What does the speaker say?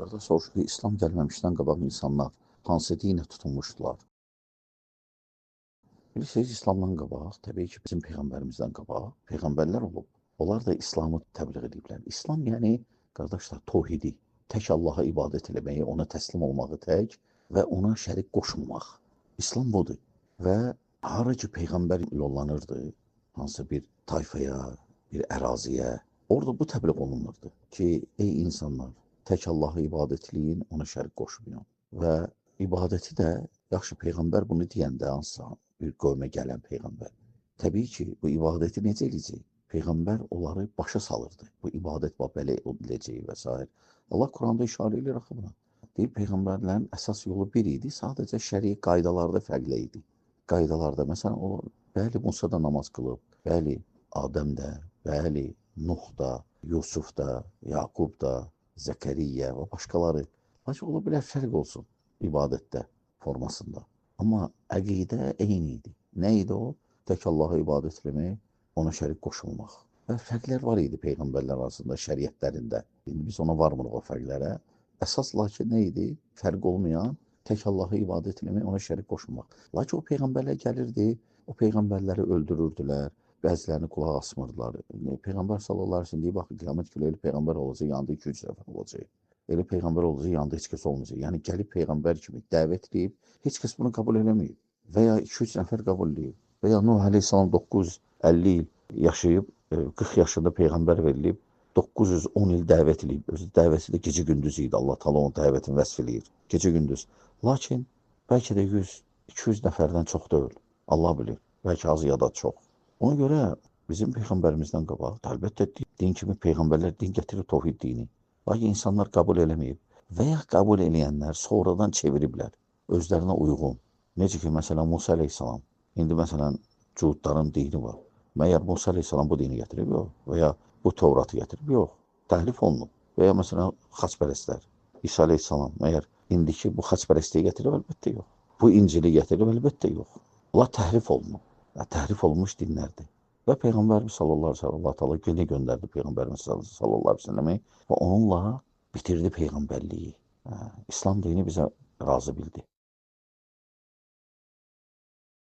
Qardaş soruşur ki, İslam gəlməmişdən qabaq insanlar hansı dinə tutunmuşdular? Bilirsiniz, İslamdan qabaq, təbii ki, bizim Peyğəmbərimizdən qabaq Peyğəmbərlər olub. Onlar da İslamı təbliğ ediblər. İslam yəni, qardaşlar, tohidi, tək Allaha ibadət eləməyi, ona təslim olmağı tək və ona şərik qoşmamaq. İslam budur. Və hara ki, Peyğəmbər yollanırdı, hansı bir tayfaya, bir əraziyə, orada bu təbliğ olunurdu ki, ey insanlar, tək Allahı ibadət eləyin, ona şərik qoşmayın. Və ibadəti də, yaxşı, Peyğəmbər bunu deyəndə hansısa bir qövmə gələn Peyğəmbər. Təbii ki, bu ibadəti necə eləyəcək? Peyğəmbər onları başa salırdı. Bu ibadət belə ediləcək və s. Allah Quranda işarə edir axı buna. Deyir, Peyğəmbərlərin əsas yolu bir idi, sadəcə şəri qaydalarda fərqli idi. Qaydalarda, məsələn, o, bəli, Musa da namaz qılıb, bəli, Adəm də, bəli, Nuh da, Yusuf da, Yaqub da, Zəkəriyyə və başqaları. Lakin ola bilər fərq olsun ibadətdə, formasında. Amma əqidə eyni idi. Nə idi o? Tək Allaha ibadət etmək, ona şərik qoşulmaq. Və fərqlər var idi Peyğəmbərlər arasında, şəriətlərində. İndi biz ona varmırıq o fərqlərə. Əsas lakin nə idi? Fərq olmayan, tək Allaha ibadət etmək, ona şərik qoşulmaq. Lakin o Peyğəmbərlər gəlirdi, o Peyğəmbərləri öldürürdülər, bəzilərini qulaq asmırdılar. Peyğəmbər sallallahu əleyhi və səlləm deyir, bax, qiyamət günü elə Peyğəmbər olacaq, yanında 2-3 nəfər olacaq. Elə Peyğəmbər olacaq, yanında heç kəs olmayacaq. Yəni, gəlib Peyğəmbər kimi dəvət edib, heç kəs bunu qəbul eləməyib. Və ya 2-3 nəfər qəbul edib. Və ya Nuh əleyhissalam 950 il yaşayıb, 40 yaşında Peyğəmbər verilib, 910 il dəvət edib. Özü dəvəti də gecə-gündüz idi. Allah Taala onun dəvətini vəsf eləyir. Gecə-gündüz. Lakin bəlkə də 100-200 nəfərdən çox deyil. Allah bilir. Bəlkə az ya da çox. Ona görə bizim Peyğəmbərimizdən qabaq, əlbəttə din kimi Peyğəmbərlər din gətirir tohid dini. Lakin insanlar qəbul eləməyib və ya qəbul eləyənlər sonradan çeviriblər özlərinə uyğun. Necə ki, məsələn, Musa əleyhissalam. İndi, məsələn, Cudların dini var. Məyər Musa əleyhissalam bu dini gətirib, yox. Və ya bu Tövratı gətirib, yox. Təhlif olunub. Və ya, məsələn, xaçpərəstlər. İsa əleyhissalam, məyər indiki bu xaçpərəstliyi gətirib, əlbəttə yox. Bu İncili gətirib, əlbəttə yox. Onlar təhrif olunub. Təhrif olunmuş dinlərdir. Və Peyğəmbərimiz sallallahu əleyhi və səlləm Allah Taala yenə göndərdi Peyğəmbərimiz sallallahu əleyhi və səlləmi və onunla bitirdi peyğəmbərliyi. İslam dini bizə razı bildi.